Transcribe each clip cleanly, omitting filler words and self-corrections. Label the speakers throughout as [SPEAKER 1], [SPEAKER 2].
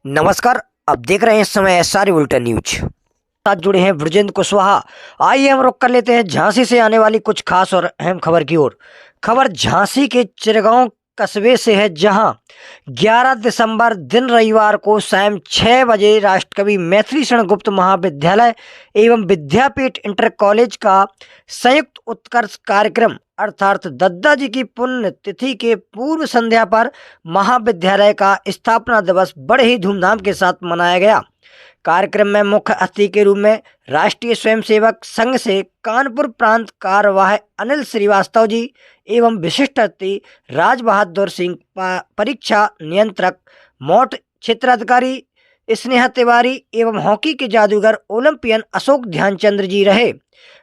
[SPEAKER 1] नमस्कार। अब देख रहे हैं इस समय एसआर बुलेटिन न्यूज। साथ जुड़े हैं ब्रजेंद्र कुशवाहा। आइए हम रुक कर लेते हैं झांसी से आने वाली कुछ खास और अहम खबर की ओर। खबर झांसी के चिरगांव कस्बे से है, जहां 11 दिसंबर दिन रविवार को शाम 6 बजे राष्ट्रकवि मैथिली शरण गुप्त महाविद्यालय एवं विद्यापीठ इंटर कॉलेज का संयुक्त उत्कर्ष कार्यक्रम अर्थात दद्दा जी की पुण्य तिथि के पूर्व संध्या पर महाविद्यालय का स्थापना दिवस बड़े ही धूमधाम के साथ मनाया गया। कार्यक्रम में मुख्य अतिथि के रूप में राष्ट्रीय स्वयंसेवक संघ से कानपुर प्रांत कार्यवाह अनिल श्रीवास्तव जी एवं विशिष्ट अतिथि राज बहादुर सिंह परीक्षा नियंत्रक, मोट क्षेत्राधिकारी स्नेहा तिवारी एवं हॉकी के जादूगर ओलंपियन अशोक ध्यानचंद्र जी रहे।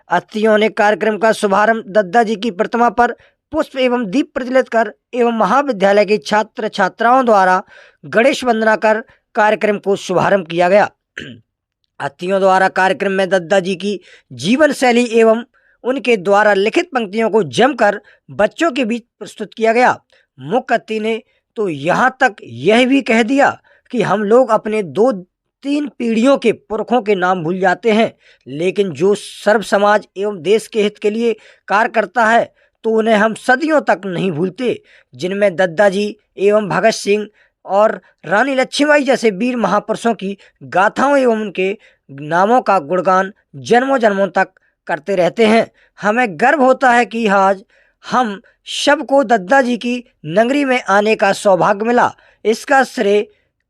[SPEAKER 1] अतिथियों ने कार्यक्रम का शुभारंभ दद्दा जी की प्रतिमा पर पुष्प एवं दीप प्रज्वलित कर एवं महाविद्यालय के छात्र छात्राओं द्वारा गणेश वंदना कर कार्यक्रम को शुभारंभ किया गया। अतिथियों द्वारा कार्यक्रम में दद्दा जी की जीवन शैली एवं उनके द्वारा लिखित पंक्तियों को जमकर बच्चों के बीच प्रस्तुत किया गया। मुख्य अतिथि ने तो यहाँ तक यह भी कह दिया कि हम लोग अपने 2-3 पीढ़ियों के पुरखों के नाम भूल जाते हैं, लेकिन जो सर्व समाज एवं देश के हित के लिए कार्य करता है तो उन्हें हम सदियों तक नहीं भूलते। जिनमें दद्दा जी एवं भगत सिंह और रानी लक्ष्मीबाई जैसे वीर महापुरुषों की गाथाओं एवं उनके नामों का गुणगान जन्मों जन्मों तक करते रहते हैं। हमें गर्व होता है कि आज हम सबको दद्दा जी की नगरी में आने का सौभाग्य मिला। इसका श्रेय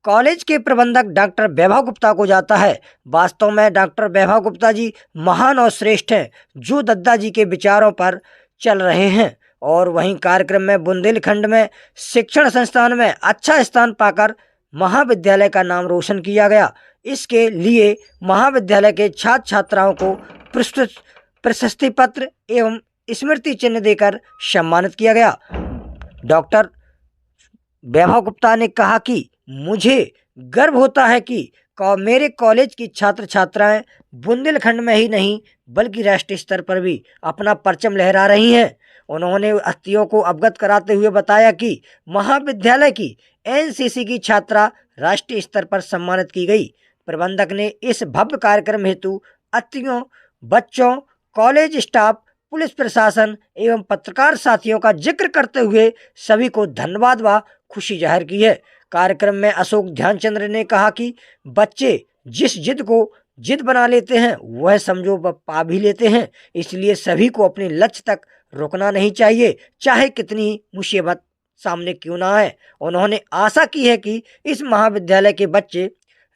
[SPEAKER 1] कॉलेज के प्रबंधक डॉक्टर वैभव गुप्ता को जाता है। वास्तव में डॉक्टर वैभव गुप्ता जी महान और श्रेष्ठ हैं, जो दद्दा जी के विचारों पर चल रहे हैं। और वहीं कार्यक्रम में बुंदेलखंड में शिक्षण संस्थान में अच्छा स्थान पाकर महाविद्यालय का नाम रोशन किया गया। इसके लिए महाविद्यालय के छात्र छात्राओं को प्रशस्ति पत्र एवं स्मृति चिन्ह देकर सम्मानित किया गया। डॉक्टर वैभव गुप्ता ने कहा कि मुझे गर्व होता है कि मेरे कॉलेज की छात्र छात्राएं बुंदेलखंड में ही नहीं बल्कि राष्ट्रीय स्तर पर भी अपना परचम लहरा रही हैं। उन्होंने अतिथियों को अवगत कराते हुए बताया कि महाविद्यालय की एनसीसी की छात्रा राष्ट्रीय स्तर पर सम्मानित की गई। प्रबंधक ने इस भव्य कार्यक्रम हेतु अतिथियों, बच्चों, कॉलेज स्टाफ, पुलिस प्रशासन एवं पत्रकार साथियों का जिक्र करते हुए सभी को धन्यवाद व खुशी जाहिर की है। कार्यक्रम में अशोक ध्यानचंद्र ने कहा कि बच्चे जिस जिद को जिद बना लेते हैं वह समझो वह पा भी लेते हैं, इसलिए सभी को अपने लक्ष्य तक रुकना नहीं चाहिए, चाहे कितनी मुसीबत सामने क्यों ना आए। उन्होंने आशा की है कि इस महाविद्यालय के बच्चे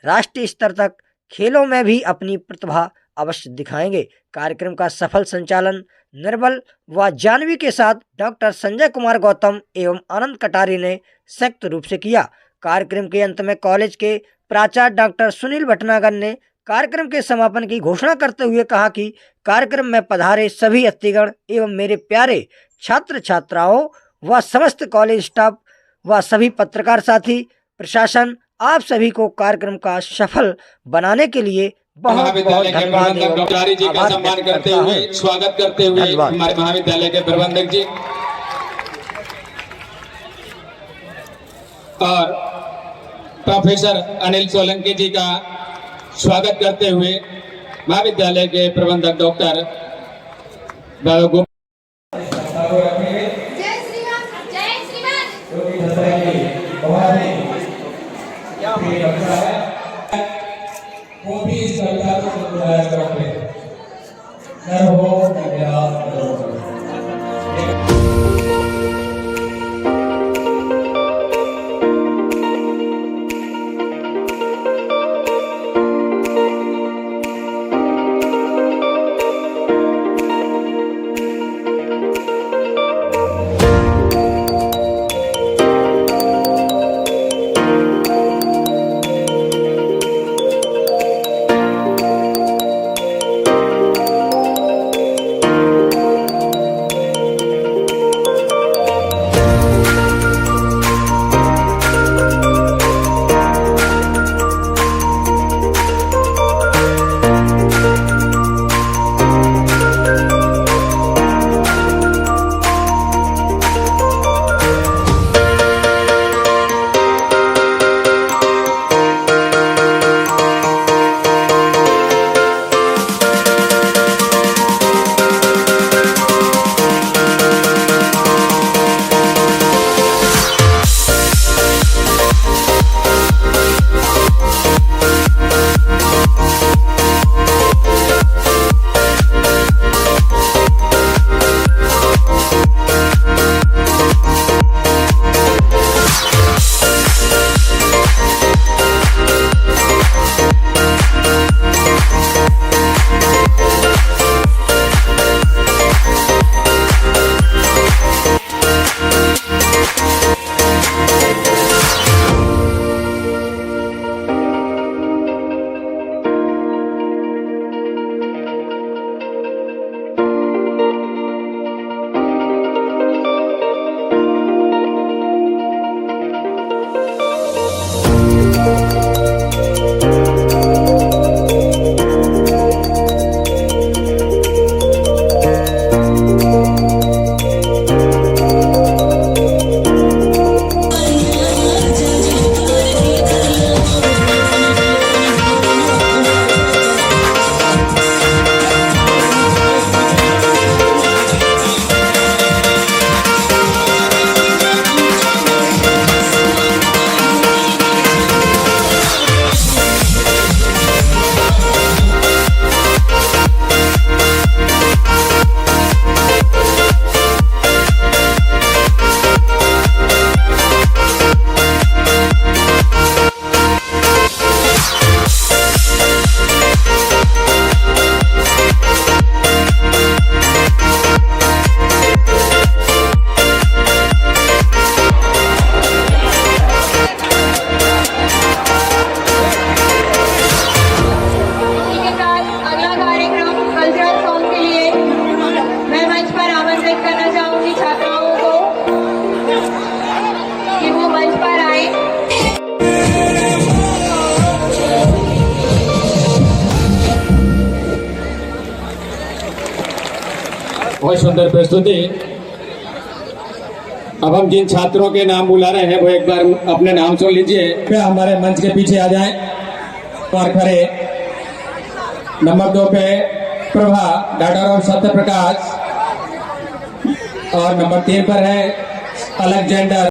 [SPEAKER 1] राष्ट्रीय स्तर तक खेलों में भी अपनी प्रतिभा अवश्य दिखाएंगे। कार्यक्रम का सफल संचालन निर्बल व जानवी के साथ डॉक्टर संजय कुमार गौतम एवं आनंद कटारी ने संयुक्त रूप से किया। कार्यक्रम के अंत में कॉलेज के प्राचार्य डॉक्टर सुनील भटनागर ने कार्यक्रम के समापन की घोषणा करते हुए कहा कि कार्यक्रम में पधारे सभी अतिथिगण एवं मेरे प्यारे छात्र छात्राओं व समस्त कॉलेज स्टाफ व सभी पत्रकार साथी प्रशासन, आप सभी को कार्यक्रम का सफल बनाने के लिए बहुत बहुत धन्यवाद
[SPEAKER 2] जी का सम्मान करते हुए स्वागत करते हुए हमारे महाविद्यालय के प्रबंधक जी और प्रोफेसर अनिल सोलंकी जी का स्वागत करते हुए महाविद्यालय के प्रबंधक डॉक्टर वो भी इस कविता को गुनगुनाया करते हैं। बहुत सुंदर प्रस्तुति। अब हम जिन छात्रों के नाम बुला रहे हैं वो एक बार अपने नाम सुन लीजिए। कृपया हमारे मंच के पीछे आ जाएं और खड़े। नंबर 2 पे प्रभा डॉक्टर ऑफ सत्य प्रकाश और नंबर 3 पर है अलेक्जेंडर।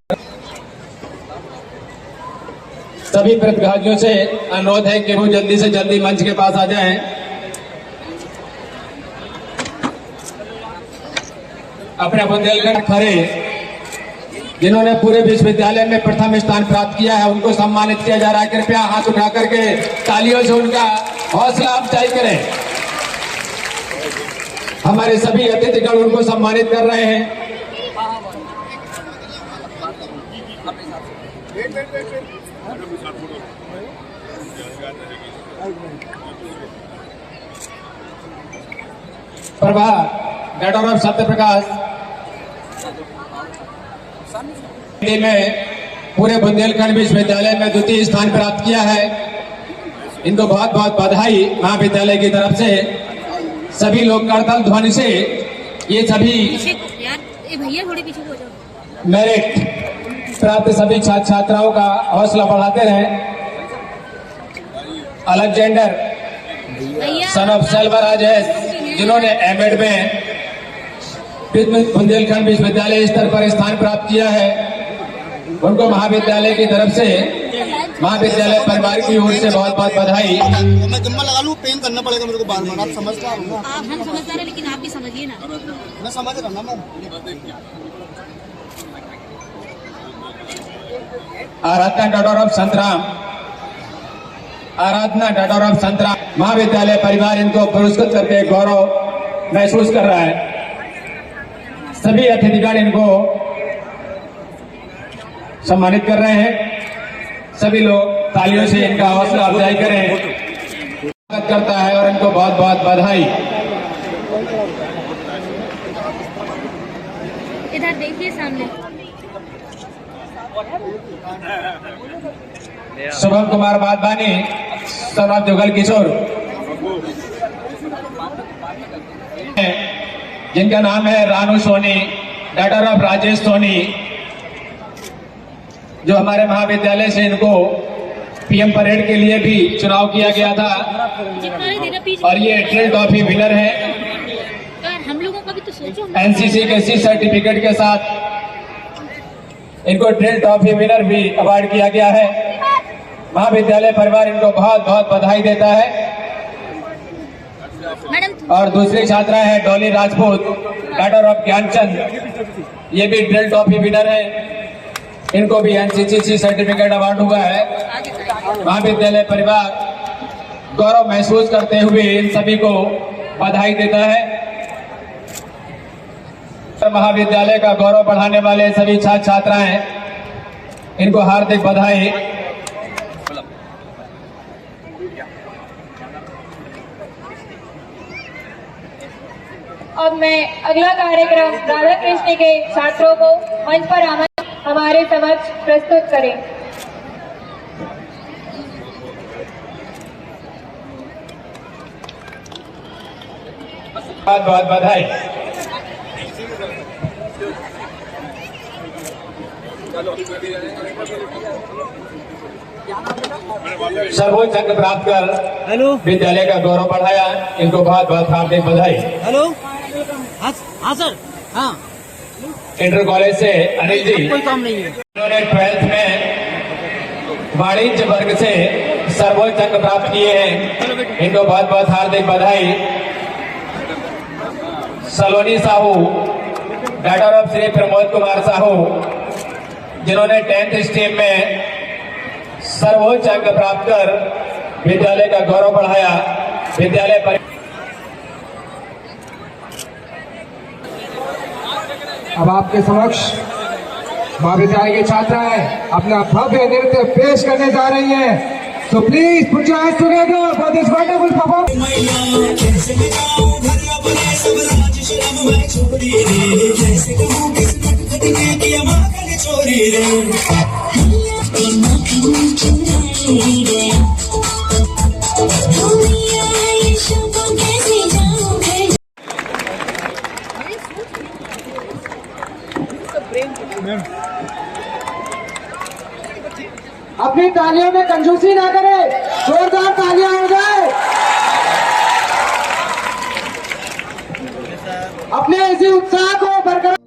[SPEAKER 2] सभी प्रतिभागियों से अनुरोध है कि वो जल्दी से जल्दी मंच के पास आ जाएं। अपने बुंदेलखंड खड़े जिन्होंने पूरे विश्वविद्यालय में प्रथम स्थान प्राप्त किया है उनको सम्मानित किया जा रहा है। कृपया हाथ उठा करके तालियों से उनका हौसला अफजाई करें। हमारे सभी अतिथिगण उनको सम्मानित कर रहे हैं। प्रभा डॉक्टर ऑफ सत्य प्रकाश में पूरे बुंदेलखंड विश्वविद्यालय में द्वितीय स्थान प्राप्त किया है। इनको बहुत बहुत बधाई महाविद्यालय की तरफ से। सभी लोग करताल ध्वनि से ये सभी
[SPEAKER 3] भैया थोड़े पीछे हो जाओ।
[SPEAKER 2] मेरिट प्राप्त सभी छात्र छात्राओं का हौसला बढ़ाते रहें। अलेक्जेंडर सन ऑफ सेल्वराज है जिन्होंने एमएड में बुंदेलखंड विश्वविद्यालय स्तर पर स्थान प्राप्त किया है उनको महाविद्यालय की तरफ से महाविद्यालय परिवार की ओर से बहुत बहुत बधाई।
[SPEAKER 4] मैं जिम्मा लगा लूं, पेन करना पड़ेगा मेरे को बार बार। आप समझ रहे हो?
[SPEAKER 3] आप हम समझ रहे हैं लेकिन आप भी समझिए ना।
[SPEAKER 4] मैं समझ रहा हूं ना।
[SPEAKER 2] आराधना डॉक्टर ऑफ संतराम, आराधना डॉक्टर ऑफ संतराम महाविद्यालय परिवार इनको पुरस्कृत करके गौरव महसूस कर रहा है। सभी अतिथिगण इनको सम्मानित कर रहे हैं। सभी लोग तालियों से इनका हौसला अफजाई करें। स्वागत करता है और इनको बहुत बहुत बधाई।
[SPEAKER 3] इधर देखिए सामने।
[SPEAKER 2] शुभम कुमार बादवानी सन ऑफ जुगल किशोर जिनका नाम है रानू सोनी डॉक्टर ऑफ राजेश सोनी जो हमारे महाविद्यालय से इनको पीएम परेड के लिए भी चुनाव किया गया था और ये ट्रेल ट्रॉफी विनर है।
[SPEAKER 3] हम लोगों का भी तो सोचो।
[SPEAKER 2] एनसीसी के सी सर्टिफिकेट के साथ इनको ट्रेल ट्रॉफी विनर भी अवार्ड किया गया है। महाविद्यालय परिवार इनको बहुत बहुत बधाई देता है। और दूसरी छात्रा है डॉली राजपूत डॉक्टर ऑफ ज्ञानचंद, ये भी ट्रेल ट्रॉफी विनर है। इनको भी एनसीसी सर्टिफिकेट अवार्ड हुआ है। महाविद्यालय परिवार गौरव महसूस करते हुए इन सभी को बधाई देता है। महाविद्यालय का गौरव बढ़ाने वाले सभी छात्र छात्राएं इनको हार्दिक बधाई।
[SPEAKER 5] अब मैं अगला कार्यक्रम राधा कृष्ण के छात्रों को मंच पर हमारे समक्ष प्रस्तुत करें।
[SPEAKER 2] बहुत बहुत बधाई। सर्वोच्च अंक प्राप्त कर विद्यालय का गौरव बढ़ाया, इनको बहुत बहुत हार्दिक बधाई।
[SPEAKER 6] हेलो, हाँ सर, हाँ
[SPEAKER 2] इंटर कॉलेज से अनिल जी
[SPEAKER 6] कोई काम नहीं है।
[SPEAKER 2] इन्होंने 12th में वाणिज्य वर्ग से सर्वोच्च अंक प्राप्त किए हैं, इनको बहुत बहुत हार्दिक बधाई। सलोनी साहू डॉक्टर ऑफ श्री प्रमोद कुमार साहू जिन्होंने 10th स्ट्रीम में सर्वोच्च अंक प्राप्त कर विद्यालय का गौरव बढ़ाया। विद्यालय
[SPEAKER 7] अब आपके समक्ष महाविद्यालय की छात्राएं अपना भव्य नृत्य पेश करने जा रही हैं। So please put your hands together for this wonderful performance. अपनी तालियों में कंजूसी ना करें, जोरदार तालियां हो जाए। अपने इसी उत्साह को बरकरार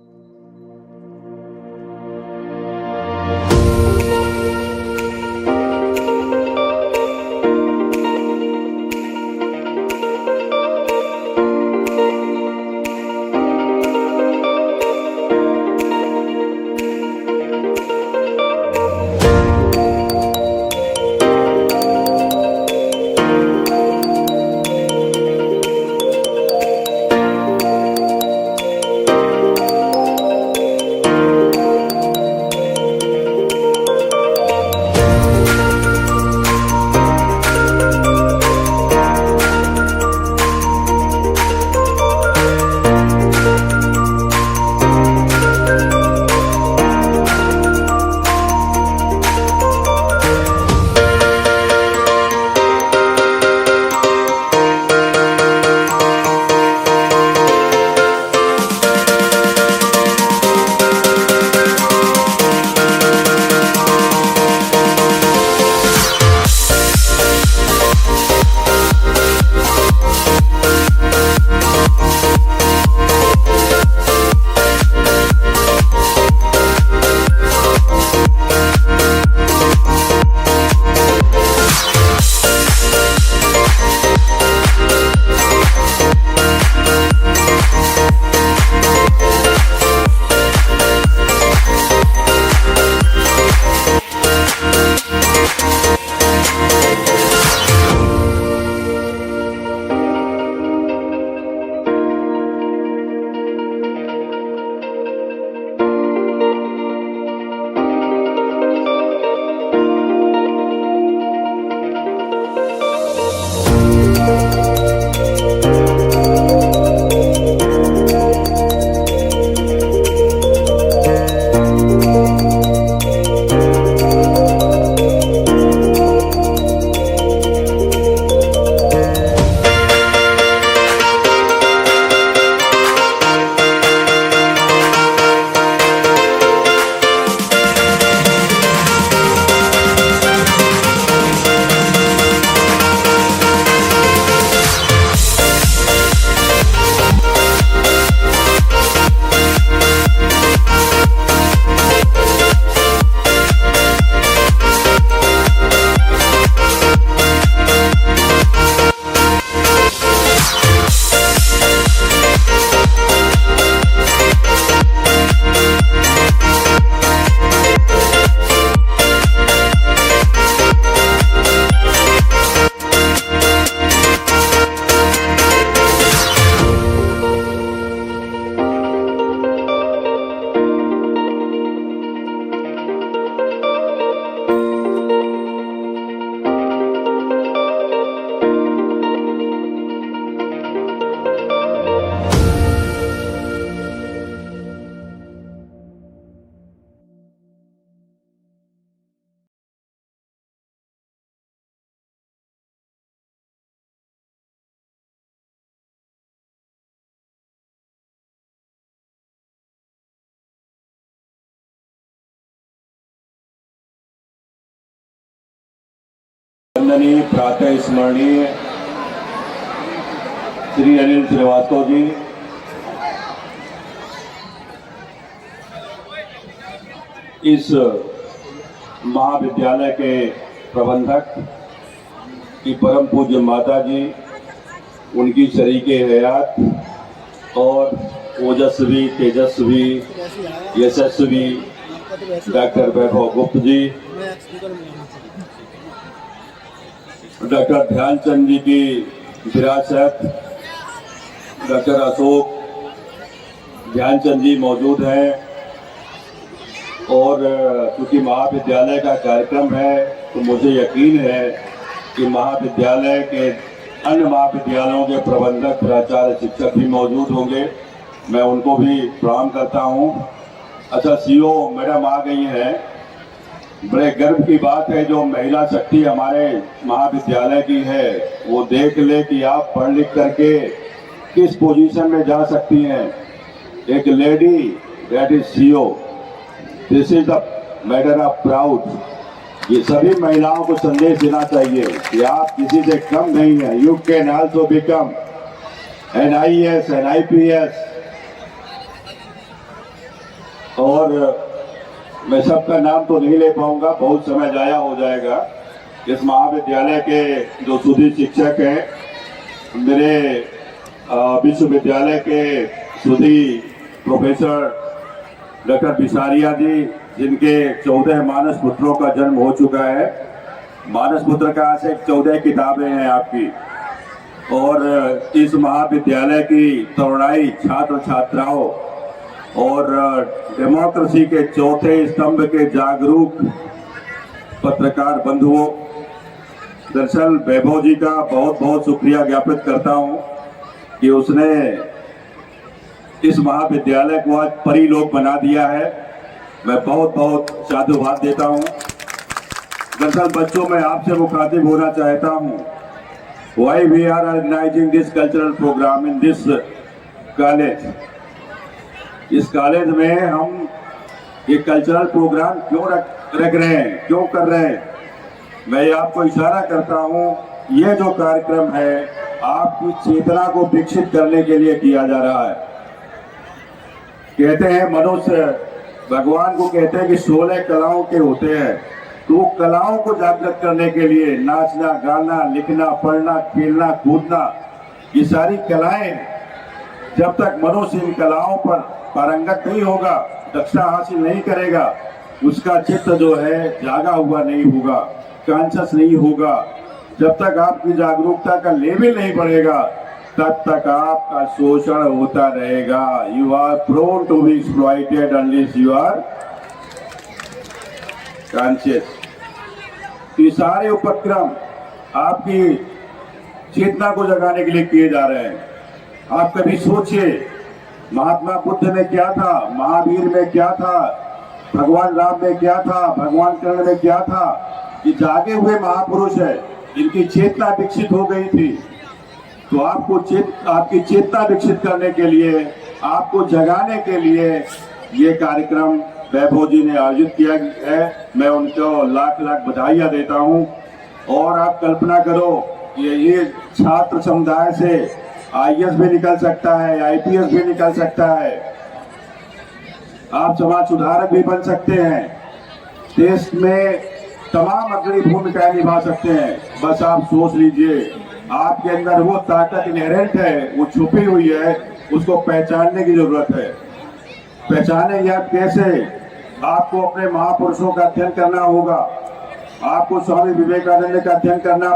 [SPEAKER 8] वंदनीय प्रातः स्मरणीय श्री अनिल श्रीवास्तव जी, इस महाविद्यालय के प्रबंधक की परम पूज्य माता जी, उनकी शरीके हयात और ओजस्वी तेजस्वी यशस्वी डॉक्टर वैभव गुप्त जी, डॉक्टर ध्यानचंद जी की विरासत डॉक्टर अशोक ध्यानचंद जी मौजूद हैं। और चूंकि महाविद्यालय का कार्यक्रम है तो मुझे यकीन है कि महाविद्यालय के अन्य महाविद्यालयों के प्रबंधक, प्राचार्य, शिक्षक भी मौजूद होंगे। मैं उनको भी प्रणाम करता हूं। अच्छा, सीओ मैडम आ गई हैं। बड़े गर्व की बात है जो महिला शक्ति हमारे महाविद्यालय की है, वो देख ले कि आप पढ़ लिख करके किस पोजीशन में जा सकती हैं। एक lady that is CO, this is the matter of proud. ये सभी महिलाओं को संदेश देना चाहिए कि आप किसी से कम नहीं है। You can also become an IAS, an IPS। और मैं सबका नाम तो नहीं ले पाऊंगा, बहुत समय जाया हो जाएगा। इस महाविद्यालय के जो सुधी शिक्षक हैं, मेरे विश्वविद्यालय के सुधी प्रोफेसर डॉक्टर बिसारिया जी, जिनके 14 मानस पुत्रों का जन्म हो चुका है। मानस पुत्र का आज से 14 किताबें हैं आपकी। और इस महाविद्यालय की तरुणाई छात्र छात्राओं और डेमोक्रेसी के चौथे स्तंभ के जागरूक पत्रकार बंधुओं, दरअसल वैभव जी का बहुत बहुत शुक्रिया ज्ञापित करता हूं कि उसने इस महाविद्यालय को आज परिलोक बना दिया है। मैं बहुत बहुत साधुवाद देता हूं। दरअसल बच्चों, मैं आपसे मुखातिब होना चाहता हूं। Why we are organizing this cultural program in this college? इस कॉलेज में हम ये कल्चरल प्रोग्राम क्यों रख रहे हैं, क्यों कर रहे हैं? मैं आपको इशारा करता हूं, ये जो कार्यक्रम है आपकी चेतना को विकसित करने के लिए किया जा रहा है। कहते हैं मनुष्य, भगवान को कहते हैं कि 16 कलाओं के होते हैं। तो कलाओं को जागृत करने के लिए नाचना, गाना, लिखना, पढ़ना, खेलना, कूदना, ये सारी कलाएं, जब तक मनुष्य इन कलाओं पर पारंगत नहीं होगा, दक्षता हासिल नहीं करेगा, उसका चित्त जो है जागा हुआ नहीं होगा, कॉन्शियस नहीं होगा। जब तक आपकी जागरूकता का लेवल नहीं बढ़ेगा, तब तक आपका शोषण होता रहेगा। You are prone to be exploited unless you are conscious. ये सारे उपक्रम आपकी चेतना को जगाने के लिए किए जा रहे हैं। आप कभी सोचिए, महात्मा बुद्ध में क्या था, महावीर में क्या था, भगवान राम में क्या था, भगवान कृष्ण में क्या था। ये जागे हुए महापुरुष है, इनकी चेतना विकसित हो गई थी। तो आपकी चेतना विकसित करने के लिए, आपको जगाने के लिए ये कार्यक्रम वैभव जी ने आयोजित किया है। मैं उनको लाख लाख बधाइयाँ देता हूँ। और आप कल्पना करो, ये छात्र समुदाय से IAS भी निकल सकता है, IPS भी निकल सकता है। आप समाज सुधारक भी बन सकते हैं, देश में तमाम अग्रणी भूमिकाएं निभा सकते हैं। बस आप सोच लीजिए, आपके अंदर वो ताकत इनहेरेंट है, वो छुपी हुई है, उसको पहचानने की जरूरत है। पहचानेंगे आप कैसे? आपको अपने महापुरुषों का अध्ययन करना होगा, आपको स्वामी विवेकानंद का अध्ययन करना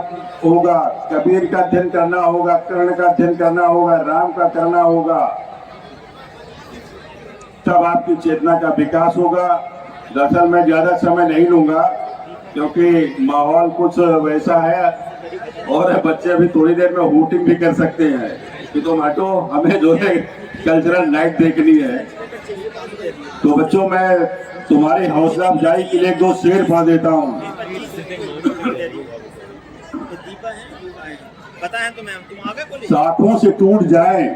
[SPEAKER 8] होगा, कबीर का अध्ययन करना होगा, कर्ण का अध्ययन करना होगा, राम का करना होगा। तब आपकी चेतना का विकास होगा। दरअसल मैं ज्यादा समय नहीं लूंगा क्योंकि माहौल कुछ वैसा है और बच्चे अभी थोड़ी देर में हूटिंग भी कर सकते हैं कि तुम हटो, हमें जो है कल्चरल नाइट देखनी है। तो बच्चों, मैं तुम्हारी हौसला अफजाई के लिए 2 शेर पढ़ देता हूँ। शाखों से टूट जाए,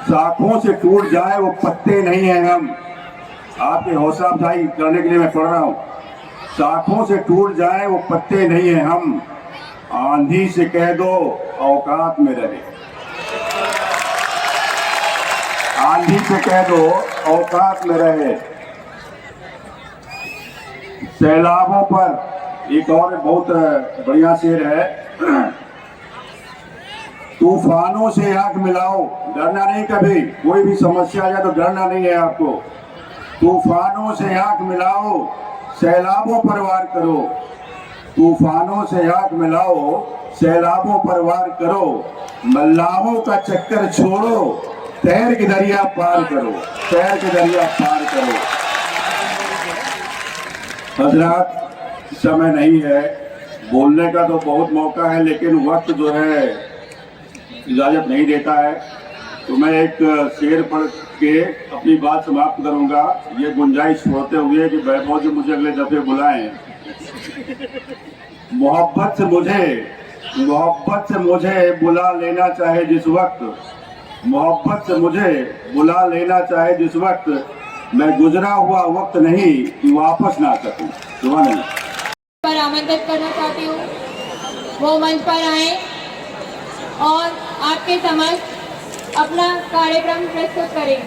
[SPEAKER 8] शाखों से टूट जाए वो पत्ते नहीं है हम। आपकी हौसला अफजाई करने के लिए मैं पढ़ रहा हूँ। शाखों से टूट जाए वो पत्ते नहीं है हम, आंधी से कह दो औकात में रहे। आंधी से कह दो औकात में रहे। सैलाबों पर एक और बहुत बढ़िया शेर है। तूफानों से आंख मिलाओ, डरना नहीं, कभी कोई भी समस्या आ जाए तो डरना नहीं है आपको। तूफानों से आंख मिलाओ, सैलाबों पर वार करो। तूफानों से आंख मिलाओ, सैलाबों पर वार करो। मल्लाहों का चक्कर छोड़ो, तैर के दरिया पार करो, तैर के दरिया पार करो। हजरात, समय नहीं है, बोलने का तो बहुत मौका है, लेकिन वक्त जो है इजाजत नहीं देता है। तो मैं एक शेर पढ़ के अपनी बात समाप्त करूंगा, ये गुंजाइश होते हुए कि वैभव जी मुझे अगले दफे बुलाएं। मोहब्बत से मुझे बुला लेना चाहे जिस वक्त, मोहब्बत से मुझे बुला लेना चाहे जिस वक्त, मैं गुजरा हुआ वक्त नहीं कि वापस ना सकूं। दुआ नहीं।
[SPEAKER 5] पर आमंत्रित करना चाहती हूँ, वो मंच पर आए और आपके समक्ष अपना कार्यक्रम प्रस्तुत करें।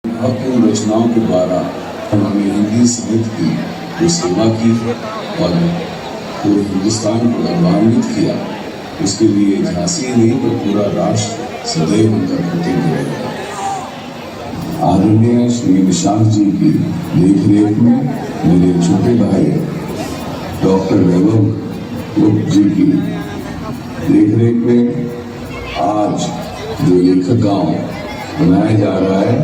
[SPEAKER 9] महत्वपूर्ण रचनाओं के द्वारा उन्होंने हिंदी साहित्य की जो सेवा की और पूरे हिंदुस्तान को गौरवान्वित किया, उसके लिए झांसी नहीं तो पूरा राष्ट्र सदैव उनका कृतज्ञ रहेगा। आदरणीय श्री निशांत जी की देखरेख में मेरे छोटे भाई डॉक्टर वैभव गुप्ता जी की देखरेख में आज जो लेखक गांव बनाया जा रहा है,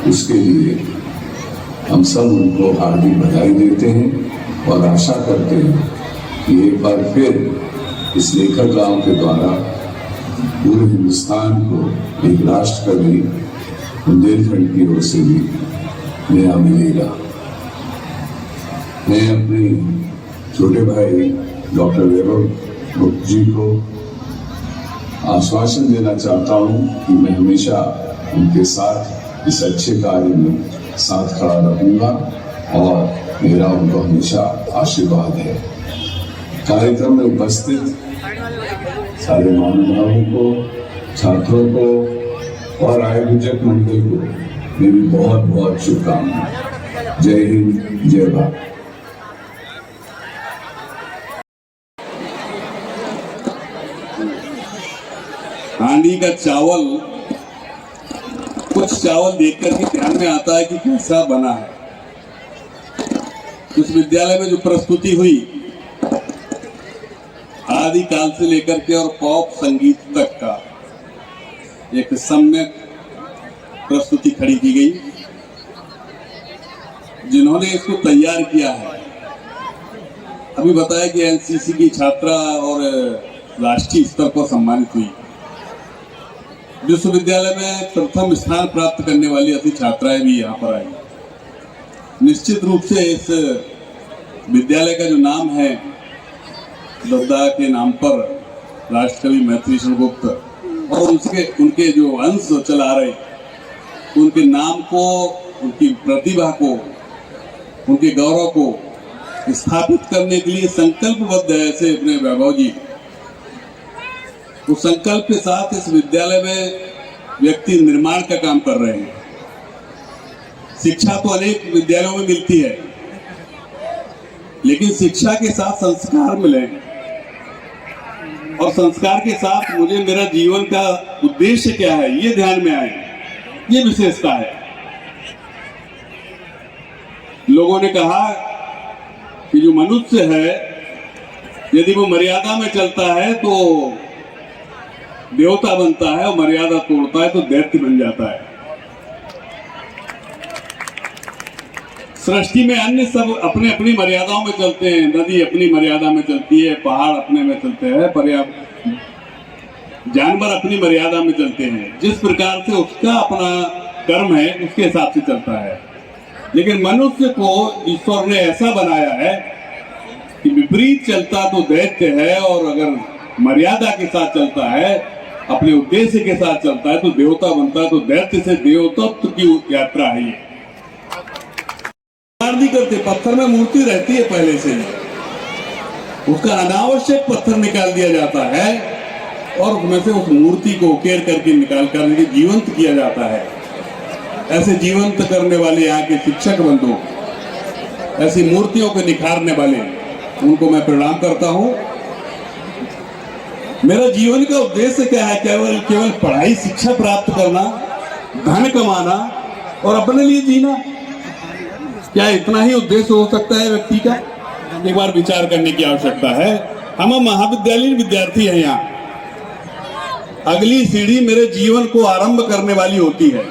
[SPEAKER 9] उसके लिए हम सब उनको हार्दिक बधाई देते हैं और आशा करते हैं कि एक बार फिर इस लेखक गांव के द्वारा पूरे हिंदुस्तान को एक राष्ट्र का भी बुंदेलखंड की ओर से भी नया मिलेगा। मैं अपने छोटे भाई डॉक्टर वैभव गुप्ता जी को आश्वासन देना चाहता हूं कि मैं हमेशा उनके साथ इस अच्छे कार्य में साथ खड़ा रहूंगा और मेरा उनको हमेशा आशीर्वाद है। कार्यक्रम में उपस्थित सारे महानुभावों को, छात्रों को और आयोजक मंडल को मेरी बहुत बहुत शुभकामनाएं। जय हिंद, जय भारत।
[SPEAKER 8] हांडी का चावल, कुछ चावल देखकर के ध्यान में आता है कि कैसा बना है। उस विद्यालय में जो प्रस्तुति हुई, आदि काल से लेकर के और पॉप संगीत तक का एक सम्यक प्रस्तुति खड़ी की गई। जिन्होंने इसको तैयार किया है, अभी बताया कि एनसीसी की छात्रा और राष्ट्रीय स्तर पर सम्मानित हुई। विश्वविद्यालय में प्रथम स्थान प्राप्त करने वाली ऐसी छात्राएं भी यहाँ पर आई। निश्चित रूप से इस विद्यालय का जो नाम है, दद्दा के नाम पर राष्ट्रकवि मैथिली शरण गुप्त और उनके जो अंश चला रहे, उनके नाम को, उनकी प्रतिभा को, उनके गौरव को स्थापित करने के लिए संकल्पबद्ध है ऐसे अपने वैभव जी। उस संकल्प के साथ इस विद्यालय में व्यक्ति निर्माण का काम कर रहे हैं। शिक्षा तो अनेक विद्यालयों में मिलती है, लेकिन शिक्षा के साथ संस्कार मिले और संस्कार के साथ मुझे मेरा जीवन का उद्देश्य क्या है ये ध्यान में आए, ये विशेषता है। लोगों ने कहा कि जो मनुष्य है यदि वो मर्यादा में चलता है तो देवता बनता है और मर्यादा तोड़ता है तो दैत्य बन जाता है। सृष्टि में अन्य सब अपने अपनी मर्यादाओं में चलते हैं। नदी अपनी मर्यादा में चलती है, पहाड़ अपने में चलते हैं, जानवर अपनी मर्यादा में चलते हैं। जिस प्रकार से उसका अपना कर्म है उसके हिसाब से चलता है। लेकिन मनुष्य को ईश्वर ने ऐसा बनाया है कि विपरीत चलता तो दैत्य है और अगर मर्यादा के साथ चलता है, अपने उद्देश्य के साथ चलता है तो देवता बनता है। तो दैत्य से देवत्व की यात्रा है ये। नहीं करते, पत्थर में मूर्ति रहती है पहले से ही, उसका अनावश्यक पत्थर निकाल दिया जाता है और उसमें से उस मूर्ति को उकेर करके निकाल करके जीवंत किया जाता है। ऐसे जीवंत करने वाले यहाँ के शिक्षक बंधु, ऐसी मूर्तियों को निखारने वाले, उनको मैं प्रणाम करता हूँ। मेरा जीवन का उद्देश्य क्या है? केवल पढ़ाई शिक्षा प्राप्त करना, धन कमाना और अपने लिए जीना, क्या इतना ही उद्देश्य हो सकता है व्यक्ति का? एक बार विचार करने की आवश्यकता है। हम महाविद्यालयीन विद्यार्थी हैं यहाँ। अगली सीढ़ी मेरे जीवन को आरंभ करने वाली होती है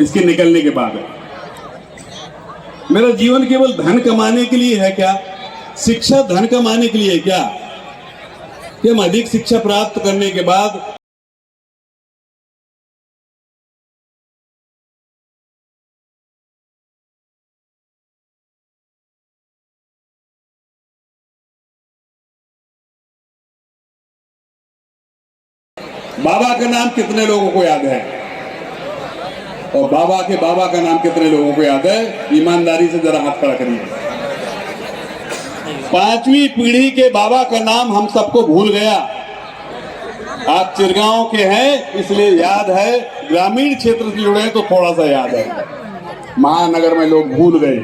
[SPEAKER 8] इसके निकलने के बाद। मेरा जीवन केवल धन कमाने के लिए है क्या? शिक्षा धन कमाने के लिए है क्या? कि हम अधिक शिक्षा प्राप्त करने के बाद बाबा का नाम कितने लोगों को याद है? और बाबा के बाबा का नाम कितने लोगों को याद है? ईमानदारी से जरा हाथ खड़ा करिए। 5वीं पीढ़ी के बाबा का नाम हम सबको भूल गया। आप चिरगांव के हैं इसलिए याद है, ग्रामीण क्षेत्र से जुड़े हैं तो थोड़ा सा याद है। महानगर में लोग भूल गए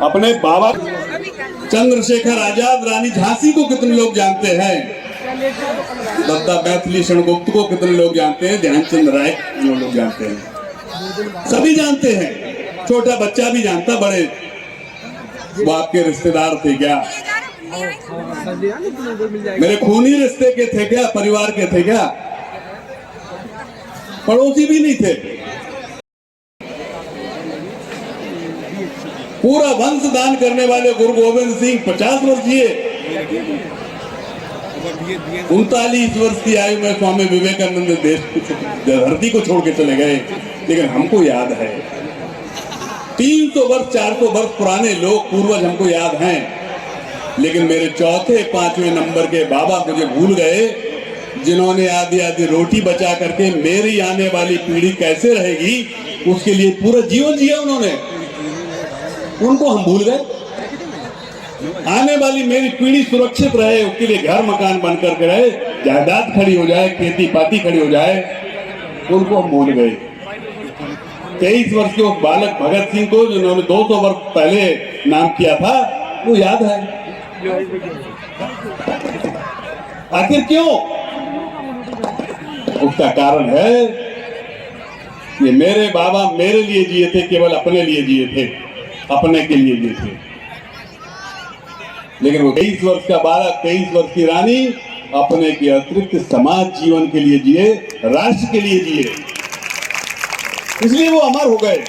[SPEAKER 8] अपने बाबा। चंद्रशेखर आजाद, रानी झांसी को कितने लोग जानते हैं? दत्ता मैथिली शरणगुप्त को कितने लोग जानते हैं? ध्यानचंद राय कितने लोग जानते हैं? सभी जानते हैं, छोटा बच्चा भी जानता, बड़े वो आपके रिश्तेदार थे क्या? मेरे खूनी रिश्ते के थे क्या? परिवार के थे क्या? पड़ोसी भी नहीं थे। पूरा वंश दान करने वाले गुरु गोविंद सिंह 50 वर्ष जिए। 39 वर्ष की आयु में स्वामी विवेकानंद देश धरती को छोड़ के चले गए। लेकिन हमको याद है 300 वर्ष 400 वर्ष पुराने लोग पूर्वज हमको याद हैं। लेकिन मेरे चौथे 5वें नंबर के बाबा मुझे भूल गए, जिन्होंने आधी आधी रोटी बचा करके मेरी आने वाली पीढ़ी कैसे रहेगी उसके लिए पूरा जीवन जिया उन्होंने। उनको हम भूल गए। आने वाली मेरी पीढ़ी सुरक्षित रहे उसके लिए घर मकान बन करके रहे, जायदाद खड़ी हो जाए, खेती पाती खड़ी हो जाए, उनको हम भूल गए। 23 वर्ष के उस बालक भगत सिंह को जिन्होंने 200 वर्ष पहले नाम किया था, वो याद है। आखिर क्यों? उसका कारण है कि मेरे बाबा मेरे लिए जिए थे, केवल अपने लिए जिए थे, अपने के लिए जिए थे। लेकिन वो 23 वर्ष का बालक, 23 वर्ष की रानी अपने के अतिरिक्त समाज जीवन के लिए जिए, राष्ट्र के लिए जिए, इसलिए वो अमर हो गए।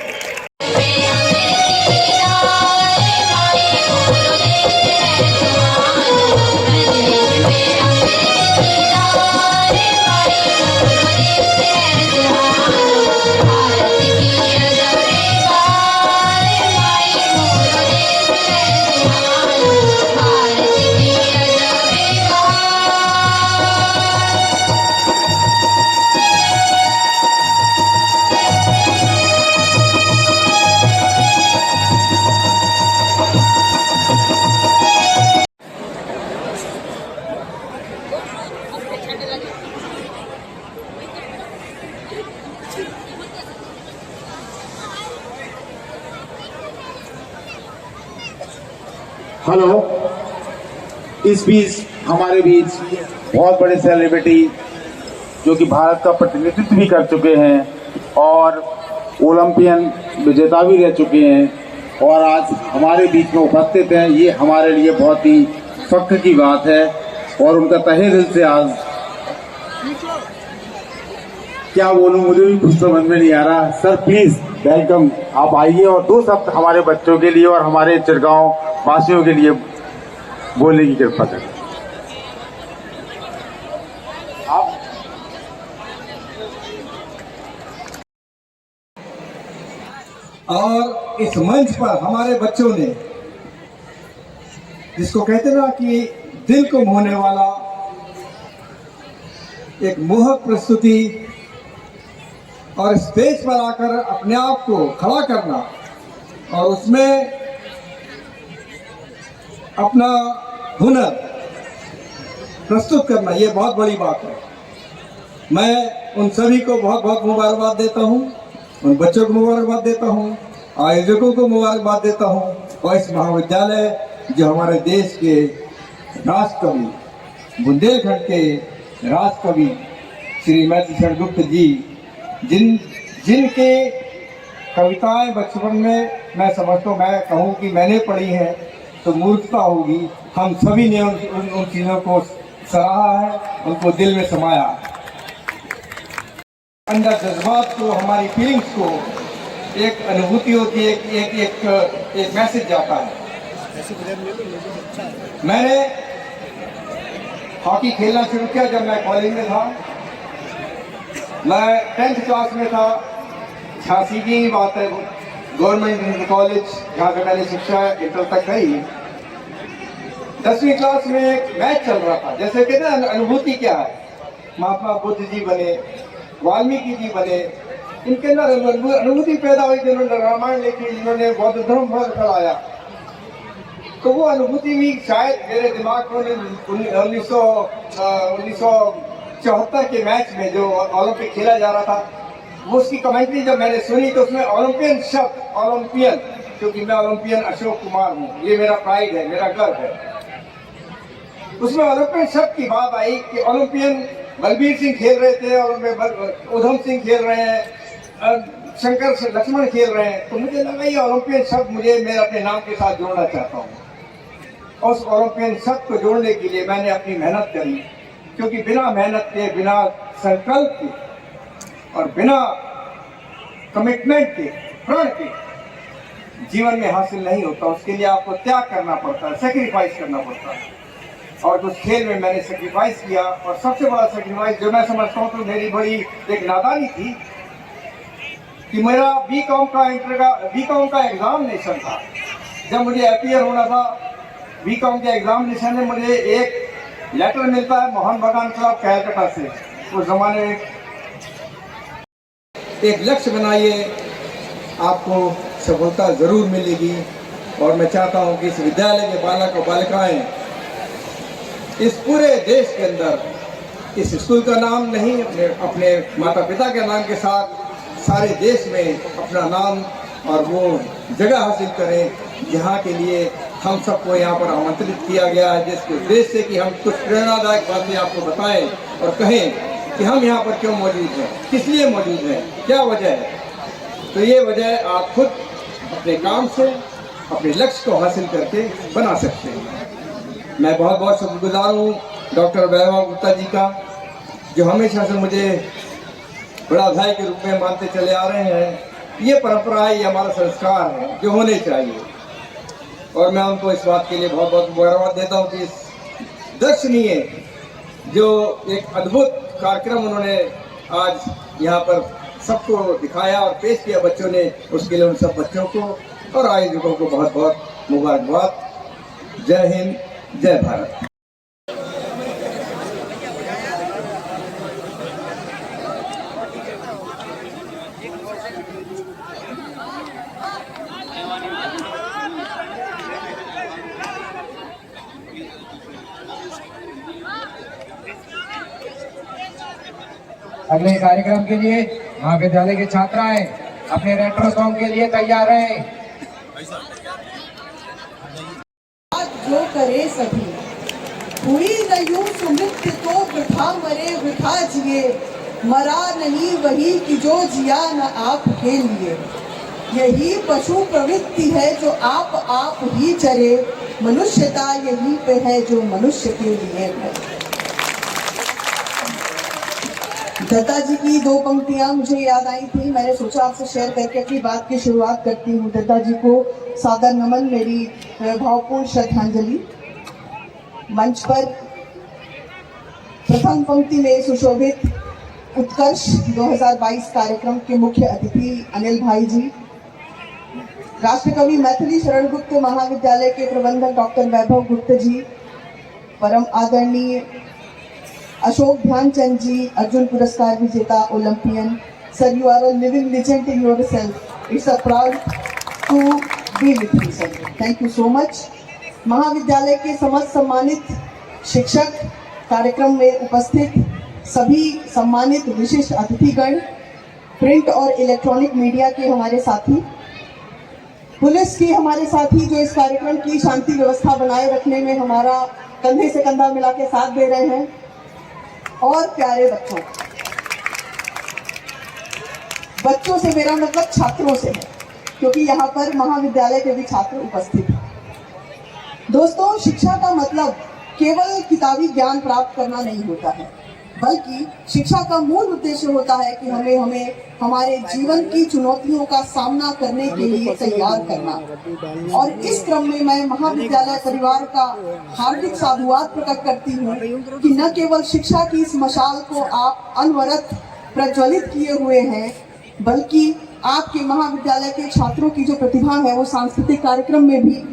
[SPEAKER 10] हेलो, इस बीच हमारे बीच बहुत बड़े सेलिब्रिटी जो कि भारत का प्रतिनिधित्व भी कर चुके हैं और ओलंपियन विजेता भी रह चुके हैं और आज हमारे बीच में उपस्थित हैं, ये हमारे लिए बहुत ही फख्र की बात है। और उनका तहे दिल से आज क्या बोलूं, मुझे भी कुछ समझ में नहीं आ रहा। सर प्लीज वेलकम, आप आइए और 2 शब्द हमारे बच्चों के लिए और हमारे चिरगांव वासियों के लिए बोलने की कृपा करें। आप
[SPEAKER 7] और इस मंच पर हमारे बच्चों ने, जिसको कहते ना कि दिल को मोहने वाला एक मोहक प्रस्तुति और स्टेज पर आकर अपने आप को खड़ा करना और उसमें अपना हुनर प्रस्तुत करना, ये बहुत बड़ी बात है। मैं उन सभी को बहुत बहुत मुबारकबाद देता हूँ, उन बच्चों को मुबारकबाद देता हूँ, आयोजकों को मुबारकबाद देता हूँ और इस महाविद्यालय जो हमारे देश के राष्ट्रकवि, बुंदेलखंड के राष्ट्रकवि श्री मैथिली शरणगुप्त जी, जिनके कविताएं बचपन में मैं समझता हूँ, मैं कहूँ कि मैंने पढ़ी है तो मूर्खता होगी। हम सभी ने उन चीज़ों को सराहा है, उनको दिल में समाया। अंदर जज्बात को, हमारी फीलिंग्स को एक अनुभूति होती है, एक मैसेज जाता है। मैंने हॉकी खेलना शुरू किया जब मैं कॉलेज में था। मैं 10th क्लास में था, झांसी की ही बात है, गवर्नमेंट इंटर कॉलेज जहाँ से मैंने शिक्षा इंटर तक करी। 10वीं क्लास में एक मैच चल रहा था, जैसे कहते हैं अनुभूति क्या है, महात्मा बुद्ध जी बने, वाल्मीकि जी बने, इनके अंदर अनुभूति पैदा हुई, जिन्होंने रामायण लिखी, जिन्होंने बौद्ध धर्म फैलाया। तो वो अनुभूति भी शायद मेरे दिमाग में 1974 के मैच में जो ओलंपिक खेला जा रहा था, वो उसकी कमेंट्री जब मैंने सुनी तो उसमें ओलंपियन शब्द, ओलंपियन, क्योंकि मैं ओलंपियन अशोक कुमार हूँ, ये मेरा प्राइड है, मेरा गर्व है। उसमें ओलंपियन शब्द की बात आई कि ओलंपियन बलबीर सिंह खेल रहे थे और उधम सिंह खेल रहे हैं, शंकर से लक्ष्मण खेल रहे हैं, तो मुझे लगा ये ओलंपियन शब्द मैं अपने नाम के साथ जोड़ना चाहता हूँ। और उस ओलंपियन शब्द को जोड़ने के लिए मैंने अपनी मेहनत करी, क्योंकि बिना मेहनत के, बिना संकल्प के और बिना कमिटमेंट के, प्रण के जीवन में हासिल नहीं होता। उसके लिए आपको त्याग करना पड़ता है, सेक्रीफाइस करना पड़ता है। और उस खेल में मैंने सेक्रीफाइस किया, और सबसे बड़ा सेक्रीफाइस जो मैं समझता हूँ तो मेरी बड़ी एक नादानी थी कि मेरा बीकॉम का एग्जामिनेशन था। जब मुझे अपीयर होना था बीकॉम के एग्जामिनेशन में, मुझे एक लेटर मिलता है मोहन बगान क्लब कैलकाटा से। उस जमाने में एक लक्ष्य बनाइए, आपको सफलता जरूर मिलेगी। और मैं चाहता हूँ कि इस विद्यालय के बालक और बालिकाएं इस पूरे देश के अंदर इस स्कूल का नाम नहीं, अपने माता पिता के नाम के साथ सारे देश में अपना नाम और वो जगह हासिल करें जहाँ के लिए हम सबको यहाँ पर आमंत्रित किया गया है, जिसके उद्देश्य से कि हम कुछ प्रेरणादायक बातें आपको बताएं और कहें कि हम यहाँ पर क्यों मौजूद हैं, किस लिए मौजूद हैं, क्या वजह है। तो ये वजह आप खुद अपने काम से अपने लक्ष्य को हासिल करके बना सकते हैं। मैं बहुत बहुत शुक्रगुजार हूँ डॉक्टर वैभव गुप्ता जी का, जो हमेशा से मुझे बड़ा भाई के रूप में मानते चले आ रहे हैं। ये परंपरा है, ये हमारा संस्कार है जो होने चाहिए। और मैं उनको इस बात के लिए बहुत बहुत मुबारकबाद देता हूँ कि इस दर्शनीय जो एक अद्भुत कार्यक्रम उन्होंने आज यहाँ पर सबको दिखाया और पेश किया बच्चों ने, उसके लिए उन सब बच्चों को और आयोजकों को बहुत बहुत मुबारकबाद। जय हिंद, जय भारत।
[SPEAKER 11] अगले कार्यक्रम के लिए महाविद्यालय के छात्राएं अपने रेट्रो सॉन्ग के लिए तैयार हैं।
[SPEAKER 12] जो करे सभी हुई न यूं सुमृत तो वृथा मरे वृथा जिए, मरा नहीं वही कि जो जिया न आपके लिए। यही पशु प्रवृत्ति है जो आप ही चरे, मनुष्यता यही पे है जो मनुष्य के लिए है। दत्ता जी की दो पंक्तियां मुझे याद आई थी, मैंने सोचा आपसे शेयर करके अपनी बात की शुरुआत करती हूँ। दत्ता जी को सादर नमन, मेरी भावपूर्ण श्रद्धांजलि। मंच पर प्रथम पंक्ति में सुशोभित उत्कर्ष 2022 कार्यक्रम के मुख्य अतिथि अनिल भाई जी, राष्ट्रकवि मैथिली शरण गुप्त महाविद्यालय के प्रबंधक डॉक्टर वैभव गुप्त जी, परम आदरणीय अशोक ध्यानचंद जी, अर्जुन पुरस्कार विजेता Olympian. Sir, you are a living legend in yourself. It's a proud to be with you sir. Thank you so much. महाविद्यालय के समस्त सम्मानित शिक्षक, कार्यक्रम में उपस्थित सभी सम्मानित विशिष्ट अतिथिगण, प्रिंट और इलेक्ट्रॉनिक मीडिया के हमारे साथी, पुलिस के हमारे साथी जो इस कार्यक्रम की शांति व्यवस्था बनाए रखने में हमारा कंधे से कंधा मिला के साथ दे रहे हैं, और प्यारे बच्चों से मेरा मतलब छात्रों से है, क्योंकि यहाँ पर महाविद्यालय के भी छात्र उपस्थित हैं। दोस्तों, शिक्षा का मतलब केवल किताबी ज्ञान प्राप्त करना नहीं होता है, बल्कि शिक्षा का मूल उद्देश्य होता है कि हमें हमारे जीवन की चुनौतियों का सामना करने के लिए तैयार करना। और इस क्रम में मैं महाविद्यालय परिवार का हार्दिक साधुवाद प्रकट करती हूँ कि न केवल शिक्षा की इस मशाल को आप अनवरत प्रज्वलित किए हुए हैं, बल्कि आपके महाविद्यालय के छात्रों की जो प्रतिभा है वो सांस्कृतिक कार्यक्रम में भी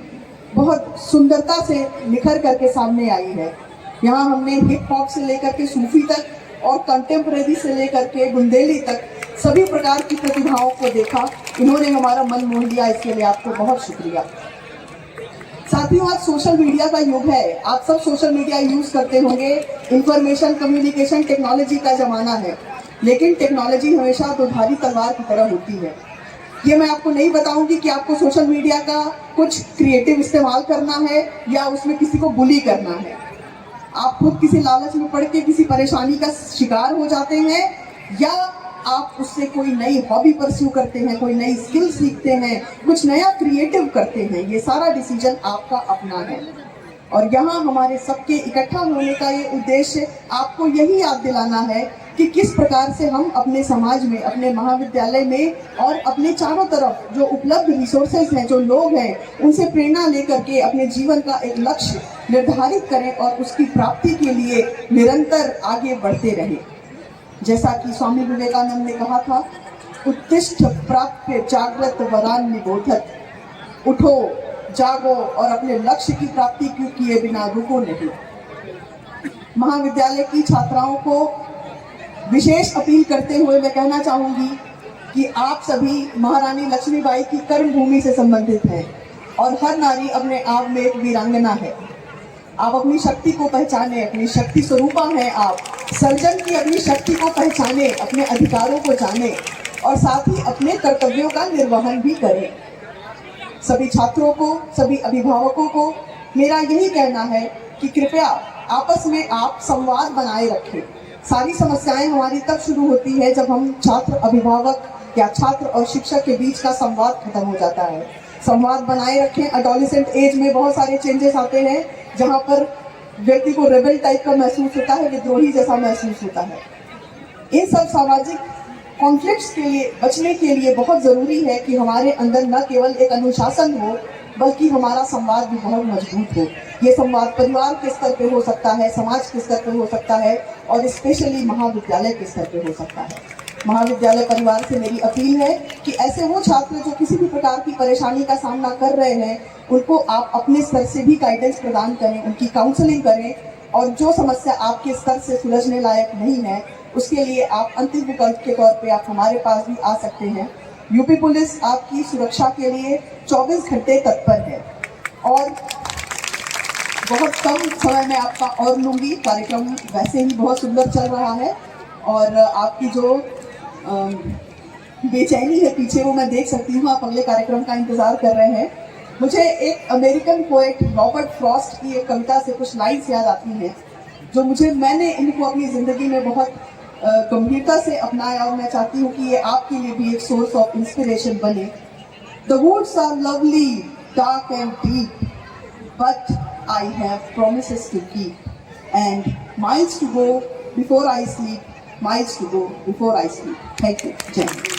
[SPEAKER 12] बहुत सुंदरता से निखर करके सामने आई है। यहाँ हमने हिप हॉप से लेकर के सूफी तक और कंटेम्प्रेरी से लेकर के बुंदेली तक सभी प्रकार की प्रतिभाओं को देखा। इन्होंने हमारा मन मोह लिया, इसके लिए आपको बहुत शुक्रिया। साथियों, आज सोशल मीडिया का युग है। आप सब सोशल मीडिया यूज करते होंगे। इंफॉर्मेशन कम्युनिकेशन टेक्नोलॉजी का जमाना है, लेकिन टेक्नोलॉजी हमेशा दुधारी तलवार की तरह होती है। ये मैं आपको नहीं बताऊंगी कि आपको सोशल मीडिया का कुछ क्रिएटिव इस्तेमाल करना है या उसमें किसी को बुली करना है। आप खुद किसी लालच में पड़ के किसी परेशानी का शिकार हो जाते हैं, या आप उससे कोई नई हॉबी परस्यू करते हैं, कोई नई स्किल सीखते हैं, कुछ नया क्रिएटिव करते हैं। ये सारा डिसीजन आपका अपना है। और यहाँ हमारे सबके इकट्ठा होने का ये उद्देश्य आपको यही याद दिलाना है कि किस प्रकार से हम अपने समाज में, अपने महाविद्यालय में और अपने चारों तरफ जो उपलब्ध रिसोर्सेज हैं, जो लोग हैं, उनसे प्रेरणा लेकर के अपने जीवन का एक लक्ष्य निर्धारित करें और उसकी प्राप्ति के लिए निरंतर आगे बढ़ते रहें। जैसा कि स्वामी विवेकानंद ने कहा था, उत्तिष्ठ प्राप्य जागृत वरान निबोधत। उठो, जागो और अपने लक्ष्य की प्राप्ति किए बिना रुको नहीं। महाविद्यालय की छात्राओं को विशेष अपील करते हुए मैं कहना चाहूंगी कि आप सभी महारानी लक्ष्मीबाई की कर्म भूमि से संबंधित हैं और हर नारी अपने आप में एक वीरांगना है। आप अपनी शक्ति को पहचाने, अपनी शक्ति स्वरूपा हैं आप। सर्जन की अपनी शक्ति को पहचाने, अपने अधिकारों को जाने और साथ ही अपने कर्तव्यों का निर्वहन भी करें। सभी छात्रों को, सभी अभिभावकों को मेरा यही कहना है कि कृपया आपस में आप संवाद बनाए रखें। सारी समस्याएं हमारी तब शुरू होती है जब हम छात्र अभिभावक या छात्र और शिक्षक के बीच का संवाद खत्म हो जाता है। संवाद बनाए रखें। एडोलेसेंट एज में बहुत सारे चेंजेस आते हैं जहां पर व्यक्ति को रेबल टाइप का महसूस होता है, विद्रोही जैसा महसूस होता है। इन सब सामाजिक कॉन्फ्लिक्ट्स के लिए बचने के लिए बहुत ज़रूरी है कि हमारे अंदर न केवल एक अनुशासन हो, बल्कि हमारा संवाद भी बहुत मजबूत हो। ये संवाद परिवार के स्तर पे हो सकता है, समाज के स्तर पे हो सकता है और स्पेशली महाविद्यालय के स्तर पे हो सकता है। महाविद्यालय परिवार से मेरी अपील है कि ऐसे वो छात्र जो किसी भी प्रकार की परेशानी का सामना कर रहे हैं, उनको आप अपने स्तर से भी गाइडेंस प्रदान करें, उनकी काउंसलिंग करें और जो समस्या आपके स्तर से सुलझने लायक नहीं है, उसके लिए आप अंतिम विकल्प के तौर पे आप हमारे पास भी आ सकते हैं। यूपी पुलिस आपकी सुरक्षा के लिए 24 घंटे तत्पर है और बहुत कम समय में आपका और लूँगी। कार्यक्रम वैसे ही बहुत सुंदर चल रहा है और आपकी जो बेचैनी है पीछे, वो मैं देख सकती हूँ। आप अगले कार्यक्रम का इंतज़ार कर रहे हैं। मुझे एक अमेरिकन पोएट रॉबर्ट फ्रॉस्ट की एक कविता से कुछ लाइन्स याद आती हैं जो मैंने इनको अपनी ज़िंदगी में बहुत गंभीरता से अपनाया और मैं चाहती हूँ कि ये आपके लिए भी एक सोर्स ऑफ इंस्पिरेशन बने। The woods are lovely, dark and deep, but I have promises to keep and miles to go before I sleep, miles to go before I sleep. Thank you. Jai Hind.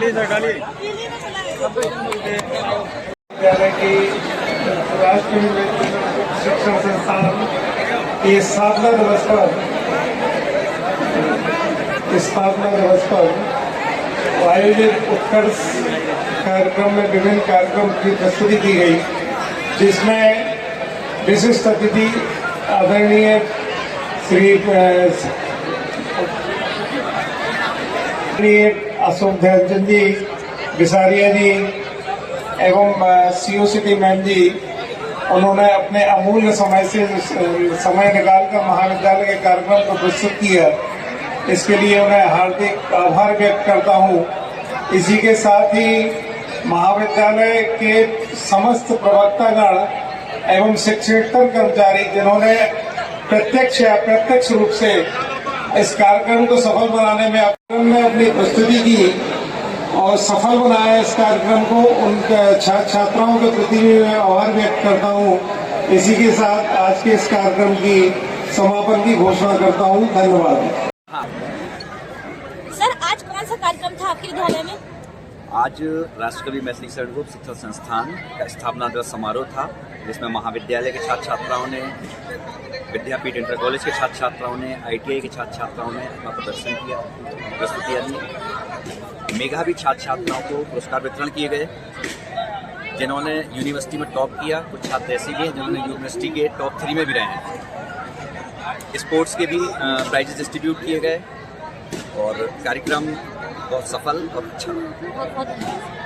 [SPEAKER 13] विद्यालय की राष्ट्रीय शिक्षण संस्थान की स्थापना दिवस पर आयोजित उत्कर्ष कार्यक्रम में विभिन्न कार्यक्रम की प्रस्तुति की गई, जिसमें विशिष्ट अतिथि आदरणीय श्री अशोक ध्यानचंद जी बिसारिया जी एवं सीओ सिटी मैम जी, उन्होंने अपने अमूल्य समय निकालकर महाविद्यालय के कार्यक्रम को प्रस्तुत किया। इसके लिए उन्हें हार्दिक आभार व्यक्त करता हूँ। इसी के साथ ही महाविद्यालय के समस्त प्रवक्तागण एवं शिक्षकेतर कर्मचारी, जिन्होंने प्रत्यक्ष या अप्रत्यक्ष रूप से इस कार्यक्रम को सफल बनाने में अपनी प्रस्तुति की और सफल बनाया इस कार्यक्रम को, उन छात्राओं के प्रति मैं आभार व्यक्त करता हूँ। इसी के साथ आज के इस कार्यक्रम की समापन की घोषणा करता हूँ। धन्यवाद।
[SPEAKER 3] सर, आज कौन सा कार्यक्रम था आपके विद्यालय में?
[SPEAKER 14] आज राष्ट्रकवि मैथिली शरण गुप्त शिक्षण संस्थान का स्थापना दिवस समारोह था, जिसमें महाविद्यालय के छात्र छात्राओं ने, विद्यापीठ इंटर कॉलेज के छात्र छात्राओं ने, ITI के छात्र छात्राओं ने अपना प्रदर्शन किया, प्रस्तुतियाँ दी। मेधावी छात्र छात्राओं को पुरस्कार वितरण किए गए, जिन्होंने यूनिवर्सिटी में टॉप किया। कुछ छात्र ऐसे भी हैं जिन्होंने यूनिवर्सिटी के टॉप 3 में भी रहे हैं। स्पोर्ट्स के भी प्राइजेस डिस्ट्रीब्यूट किए गए और कार्यक्रम बहुत सफल और अच्छा रहा।